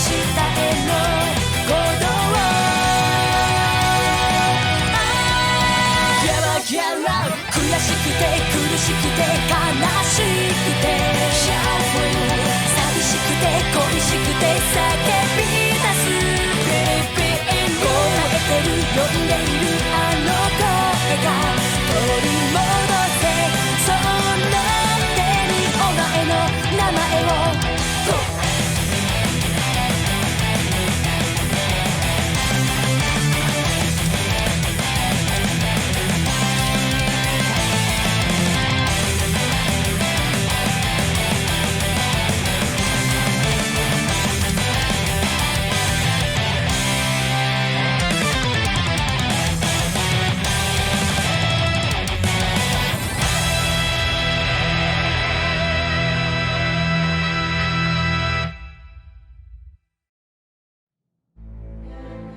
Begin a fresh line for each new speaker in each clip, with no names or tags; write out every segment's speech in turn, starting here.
下への鼓動ギャラギャラ悔しくて苦しくて悲しくて寂しくて恋しくて叫び出す Baby 燃えてる呼んでいるあの声が取り戻せそんな手にお前の名前を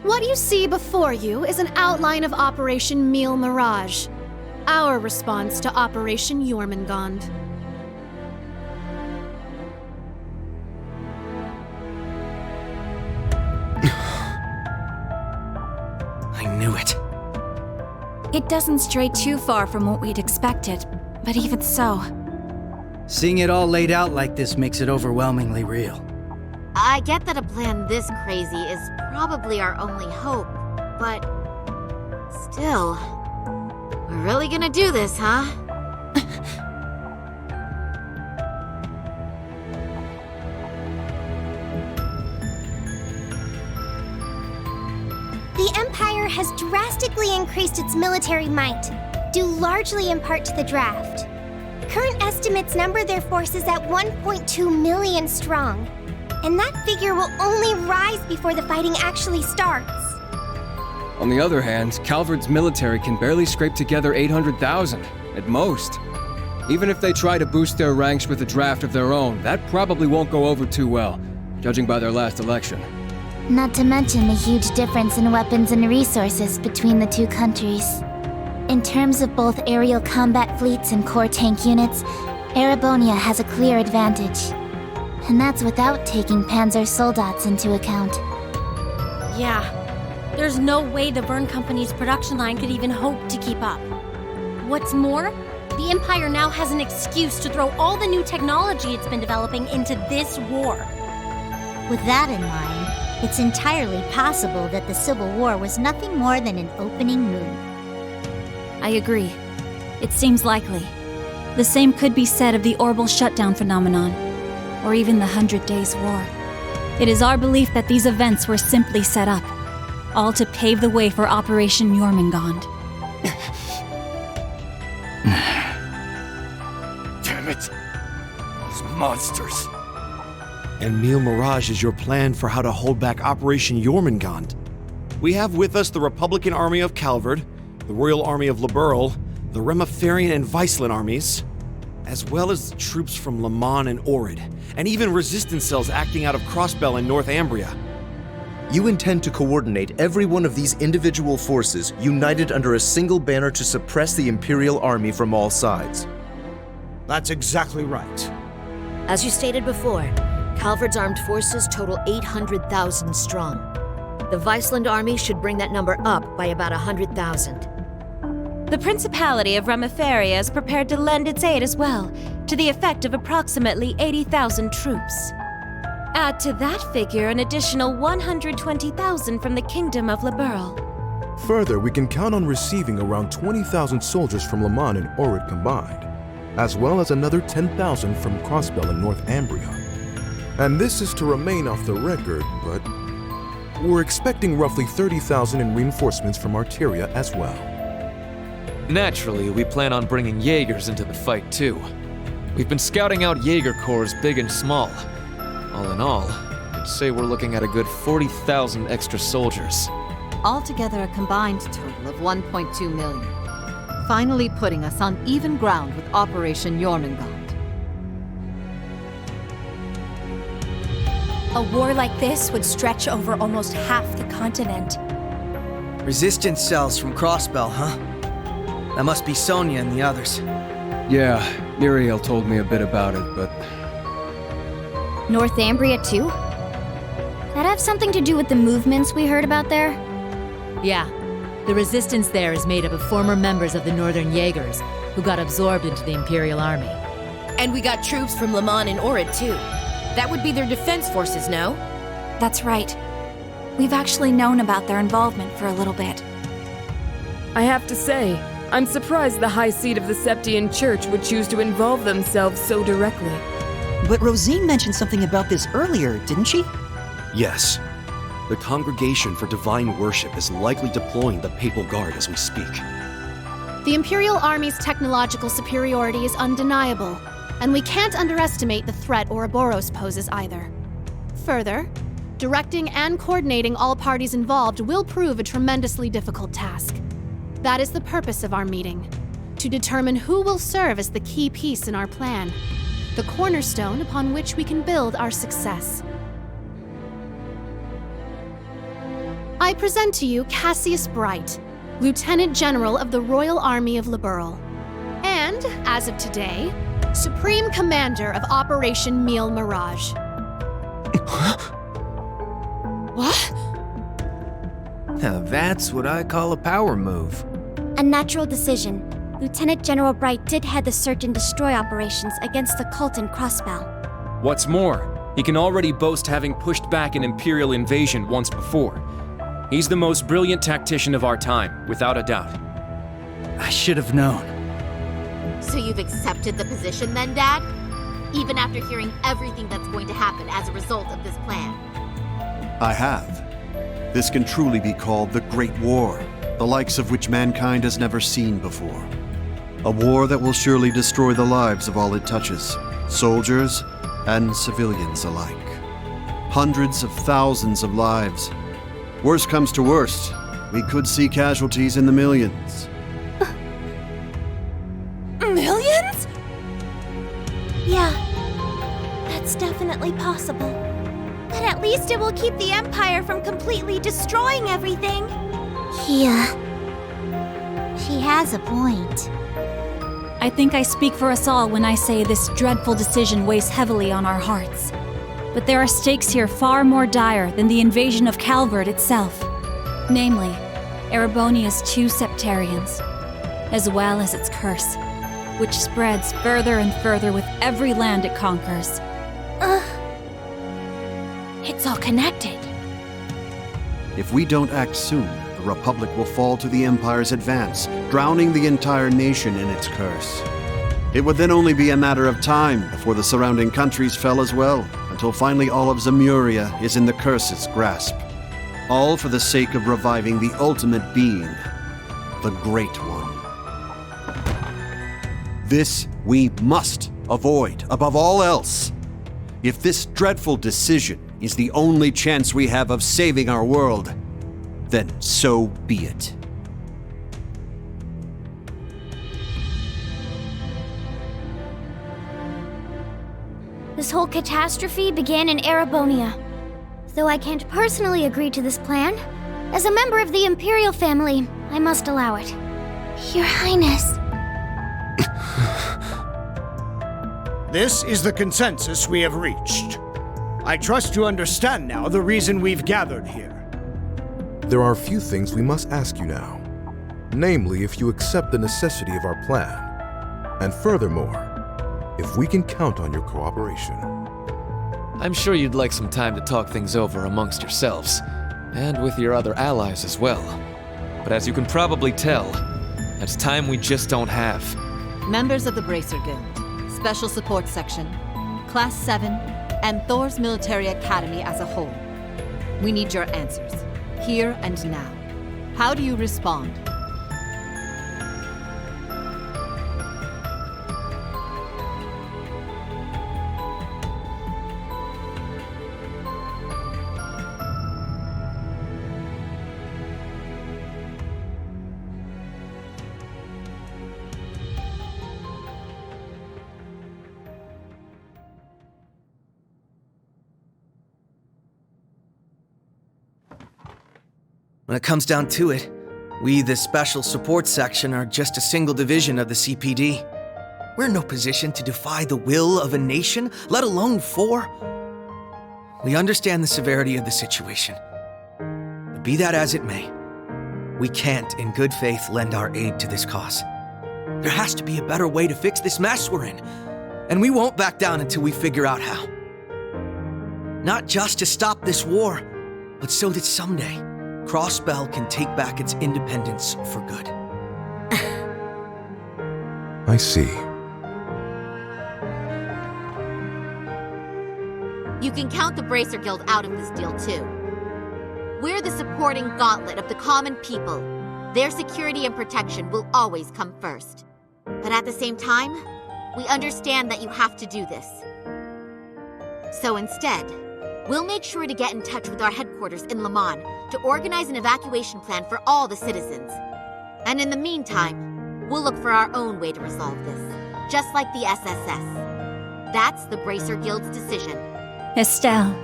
What you see before you is an outline of Operation Meal Mirage, our response to Operation Jormungand.
I knew it.
It doesn't stray too far from what we'd expected, but even so...
Seeing it all laid out like this makes it overwhelmingly real.
I get that a plan this crazy is probably our only hope, but still, we're really gonna do this, huh?
The Empire has drastically increased its military might, due largely in part to the draft. Current estimates number their forces at 1.2 million strong. And that figure will only rise before the fighting actually starts.
On the other hand, Calvard's military can barely scrape together 800,000, at most. Even if they try to boost their ranks with a draft of their own, that probably won't go over too well, judging by their last election.
Not to mention the huge difference in weapons and resources between the two countries. In terms of both aerial combat fleets and core tank units, Erebonia has a clear advantage. And that's without taking Panzer Soldats into account.
Yeah, there's no way the Verne Company's production line could even hope to keep up. What's more, the Empire now has an excuse to throw all the new technology it's been developing into this war.
With that in mind, it's entirely possible that the Civil War was nothing more than an opening move.
I agree. It seems likely. The same could be said of the orbital shutdown phenomenon, or even the 100 Days War. It is our belief that these events were simply set up, all to pave the way for Operation Jormungand.
Damn it! Those monsters!
And Meal Mirage is your plan for how to hold back Operation Jormungand. We have with us the Republican Army of Calvard, the Royal Army of Liberl, the Remiferian and Viceland armies, as well as the troops from Le Mans and Orid, and even resistance cells acting out of Crossbell in Northumbria.
You intend to coordinate every one of these individual forces united under a single banner to suppress the Imperial Army from all sides.
That's exactly right.
As you stated before, Calvard's armed forces total 800,000 strong. The Viceland army should bring that number up by about 100,000.
The Principality of Remiferia is prepared to lend its aid as well, to the effect of approximately 80,000 troops. Add to that figure an additional 120,000 from the Kingdom of Liberl.
Further, we can count on receiving around 20,000 soldiers from Le Mans and Orid combined, as well as another 10,000 from Crossbell and Northumbria. And this is to remain off the record, but we're expecting roughly 30,000 in reinforcements from Arteria as well.
Naturally, we plan on bringing Jaegers into the fight too. We've been scouting out Jaeger corps big and small. All in all, I'd say we're looking at a good 40,000 extra soldiers.
Altogether a combined total of 1.2 million. Finally putting us on even ground with Operation Jormungand.
A war like this would stretch over almost half the continent.
Resistance cells from Crossbell, huh? That must be Sonia and the others.
Yeah, Muriel told me a bit about it, but...
Northumbria too?
That have something to do with the movements we heard about there?
Yeah. The resistance there is made up of former members of the Northern Jaegers, who got absorbed into the Imperial Army.
And we got troops from Le Mans and Orid, too. That would be their defense forces, no?
That's right. We've actually known about their involvement for a little bit.
I have to say, I'm surprised the High Seat of the Septian Church would choose to involve themselves so directly.
But Rosine mentioned something about this earlier, didn't she?
Yes. The Congregation for Divine Worship is likely deploying the Papal Guard as we speak.
The Imperial Army's technological superiority is undeniable, and we can't underestimate the threat Ouroboros poses either. Further, directing and coordinating all parties involved will prove a tremendously difficult task. That is the purpose of our meeting, to determine who will serve as the key piece in our plan, the cornerstone upon which we can build our success. I present to you Cassius Bright, Lieutenant General of the Royal Army of Liberl, and, as of today, Supreme Commander of Operation Meal Mirage.
What?
Now that's what I call a power move.
A natural decision. Lieutenant General Bright did head the search and destroy operations against the cult in Crossbell.
What's more, he can already boast having pushed back an Imperial invasion once before. He's the most brilliant tactician of our time, without a doubt.
I should have known.
So you've accepted the position then, Dad? Even after hearing everything that's going to happen as a result of this plan?
I have. This can truly be called the Great War, the likes of which mankind has never seen before. A war that will surely destroy the lives of all it touches, soldiers and civilians alike. Hundreds of thousands of lives. Worst comes to worst, we could see casualties in the millions.
Millions? Yeah, that's definitely possible. But at least it will keep the Empire from completely destroying everything.
Yeah. She has a point.
I think I speak for us all when I say this dreadful decision weighs heavily on our hearts. But there are stakes here far more dire than the invasion of Calvert itself. Namely, Erebonia's 2 septarians, as well as its curse, which spreads further and further with every land it conquers.
It's all connected.
If we don't act soon, the Republic will fall to the Empire's advance, drowning the entire nation in its curse. It would then only be a matter of time before the surrounding countries fell as well, until finally all of Zemuria is in the curse's grasp. All for the sake of reviving the ultimate being, the Great One. This we must avoid above all else. If this dreadful decision is the only chance we have of saving our world, then so be it.
This whole catastrophe began in Erebonia. Though I can't personally agree to this plan, as a member of the Imperial family, I must allow it. Your Highness.
This is the consensus we have reached. I trust you understand now the reason we've gathered here.
There are a few things we must ask you now. Namely, if you accept the necessity of our plan. And furthermore, if we can count on your cooperation.
I'm sure you'd like some time to talk things over amongst yourselves, and with your other allies as well. But as you can probably tell, that's time we just don't have.
Members of the Bracer Guild, Special Support Section, Class 7, and Thor's Military Academy as a whole. We need your answers, here and now. How do you respond?
When it comes down to it, we, the Special Support Section, are just a single division of the CPD. We're in no position to defy the will of a nation, let alone 4. We understand the severity of the situation. But be that as it may, we can't, in good faith, lend our aid to this cause. There has to be a better way to fix this mess we're in, and we won't back down until we figure out how. Not just to stop this war, but so that someday, Crossbell can take back its independence for good.
I see.
You can count the Bracer Guild out of this deal, too. We're the supporting gauntlet of the common people. Their security and protection will always come first. But at the same time, we understand that you have to do this. So instead, we'll make sure to get in touch with our headquarters in Le Mans to organize an evacuation plan for all the citizens. And in the meantime, we'll look for our own way to resolve this, just like the SSS. That's the Bracer Guild's decision.
Estelle.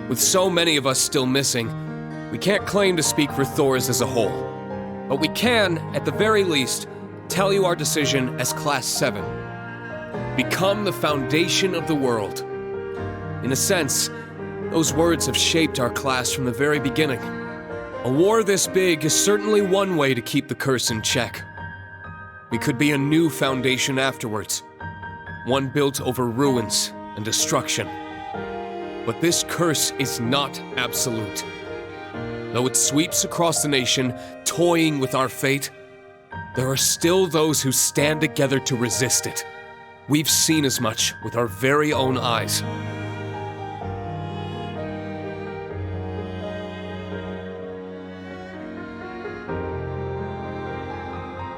With so many of us still missing, we can't claim to speak for Thors as a whole. But we can, at the very least, tell you our decision as Class 7. Become the foundation of the world. In a sense, those words have shaped our class from the very beginning. A war this big is certainly one way to keep the curse in check. We could be a new foundation afterwards, one built over ruins and destruction. But this curse is not absolute. Though it sweeps across the nation, toying with our fate, there are still those who stand together to resist it. We've seen as much with our very own eyes.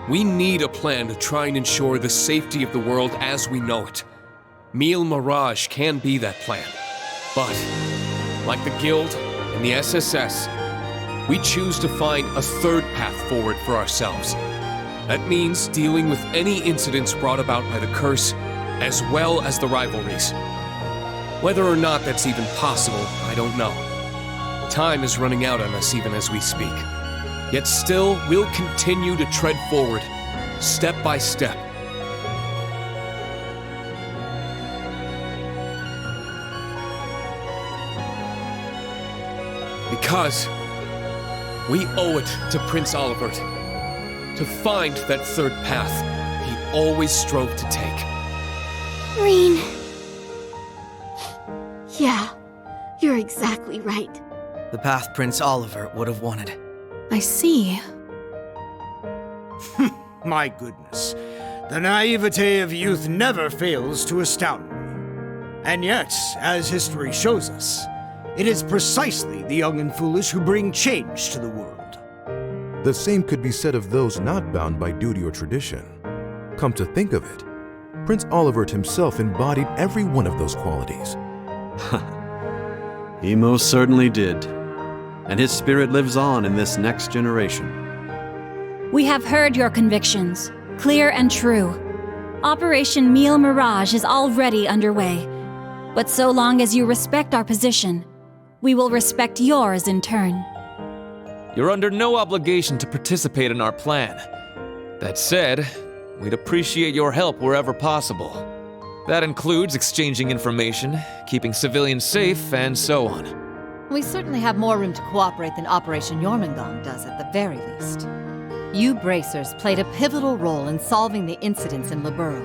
We need a plan to try and ensure the safety of the world as we know it. Mille Mirage can be that plan. But, like the Guild and the SSS, we choose to find a third path forward for ourselves. That means dealing with any incidents brought about by the curse, as well as the rivalries. Whether or not that's even possible, I don't know. Time is running out on us even as we speak. Yet still, we'll continue to tread forward, step by step. Because we owe it to Prince Olivert to find that third path he always strove to take.
Reen.
Yeah, you're exactly right.
The path Prince Olivert would have wanted.
I see.
My goodness. The naivete of youth never fails to astound me. And yet, as history shows us, it is precisely the young and foolish who bring change to the world.
The same could be said of those not bound by duty or tradition. Come to think of it, Prince Olivert himself embodied every one of those qualities.
He most certainly did. And his spirit lives on in this next generation.
We have heard your convictions, clear and true. Operation Mille Mirage is already underway. But so long as you respect our position, we will respect yours in turn.
You're under no obligation to participate in our plan. That said, we'd appreciate your help wherever possible. That includes exchanging information, keeping civilians safe, and so on.
We certainly have more room to cooperate than Operation Jormungand does at the very least. You Bracers played a pivotal role in solving the incidents in Liberl,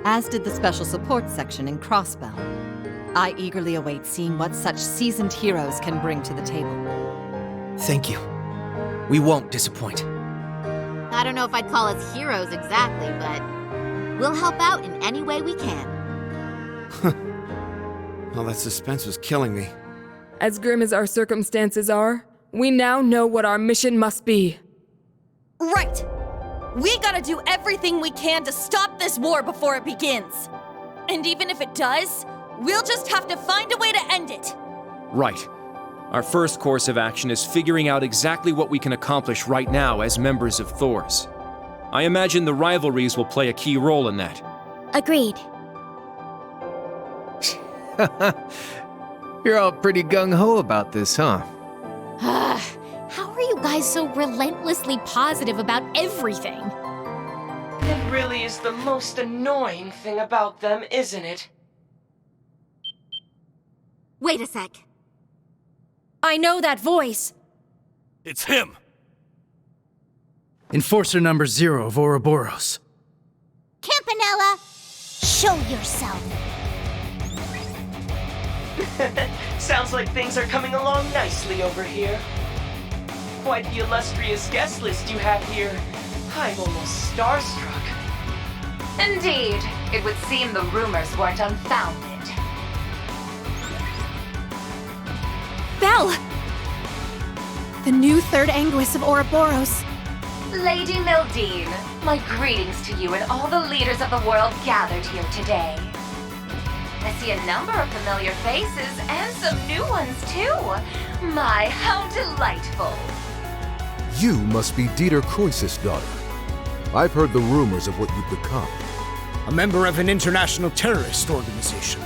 as did the Special Support Section in Crossbell. I eagerly await seeing what such seasoned heroes can bring to the table.
Thank you. We won't disappoint.
I don't know if I'd call us heroes exactly, but we'll help out in any way we can.
Well, that suspense was killing me.
As grim as our circumstances are, we now know what our mission must be.
Right! We gotta do everything we can to stop this war before it begins. And even if it does, we'll just have to find a way to end it.
Right. Our first course of action is figuring out exactly what we can accomplish right now as members of Thors. I imagine the rivalries will play a key role in that.
Agreed.
You're all pretty gung-ho about this, huh?
How are you guys so relentlessly positive about everything?
really is the most annoying thing about them, isn't it?
Wait a sec.
I know that voice.
It's him!
Enforcer number 0 of Ouroboros.
Campanella, show yourself.
Sounds like things are coming along nicely over here. Quite the illustrious guest list you have here. I'm almost starstruck.
Indeed. It would seem the rumors weren't unfounded.
Belle! The new third Anguis of Ouroboros.
Lady Mildine, my greetings to you and all the leaders of the world gathered here today. I see a number of familiar faces and some new ones too. My, how delightful.
You must be Dieter Croesus' daughter. I've heard the rumors of what you've become.
A member of an international terrorist organization.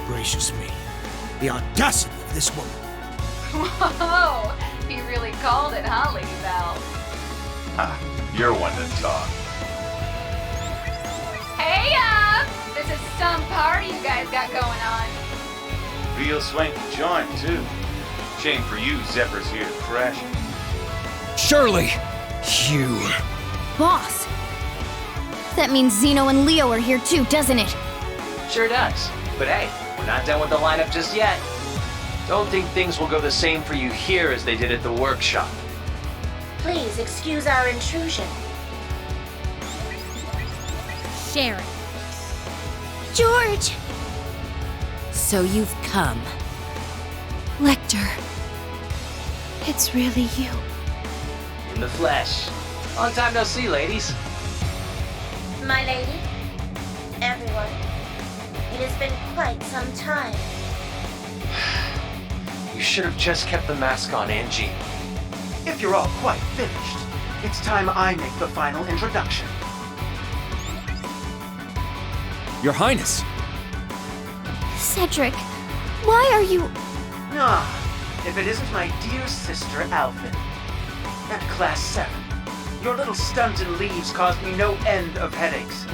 Gracious me. The audacity of this woman.
Whoa, he really called it, huh, Lady Belle?
You're one to talk.
Hey, this is some party you guys got going on.
Real swanky joint, too. Shame for you, Zepper's here crashing.
Shirley! You...
Boss! That means Zeno and Leo are here too, doesn't it?
Sure does. But hey, we're not done with the lineup just yet. Don't think things will go the same for you here as they did at the workshop.
Please excuse our intrusion.
Sharon.
George!
So you've come.
Lecter. It's really you.
In the flesh. Long time no see, ladies.
My lady, everyone, it has been quite some time.
You should have just kept the mask on, Angie. If you're all quite finished, it's time I make the final introduction.
Your Highness!
Cedric, why are you...
If it isn't my dear sister, Alvin. At Class 7, your little stunt in leaves caused me no end of headaches.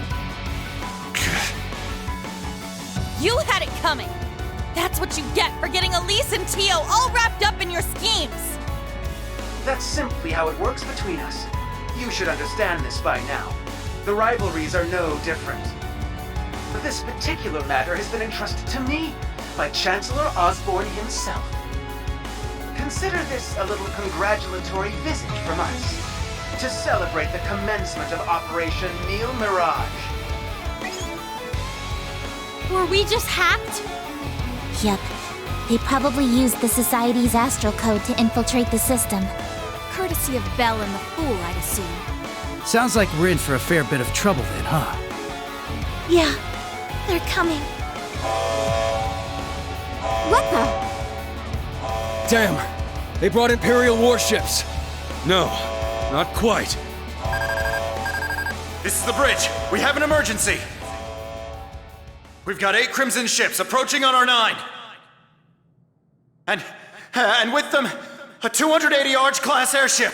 You had it coming! That's what you get for getting Elise and Tio all wrapped up in your schemes!
That's simply how it works between us. You should understand this by now. The rivalries are no different. But this particular matter has been entrusted to me by Chancellor Osborne himself. Consider this a little congratulatory visit from us to celebrate the commencement of Operation Neo Mirage.
Were we just hacked? Yep. They probably used the Society's astral code to infiltrate the system.
Courtesy of Belle and the Fool, I'd assume.
Sounds like we're in for a fair bit of trouble then, huh?
Yeah, they're coming. What the?
Damn! They brought Imperial warships!
No, not quite.
This is the bridge. We have an emergency. We've got 8 Crimson ships approaching on our 9. And with them, a 280 Arch-class airship.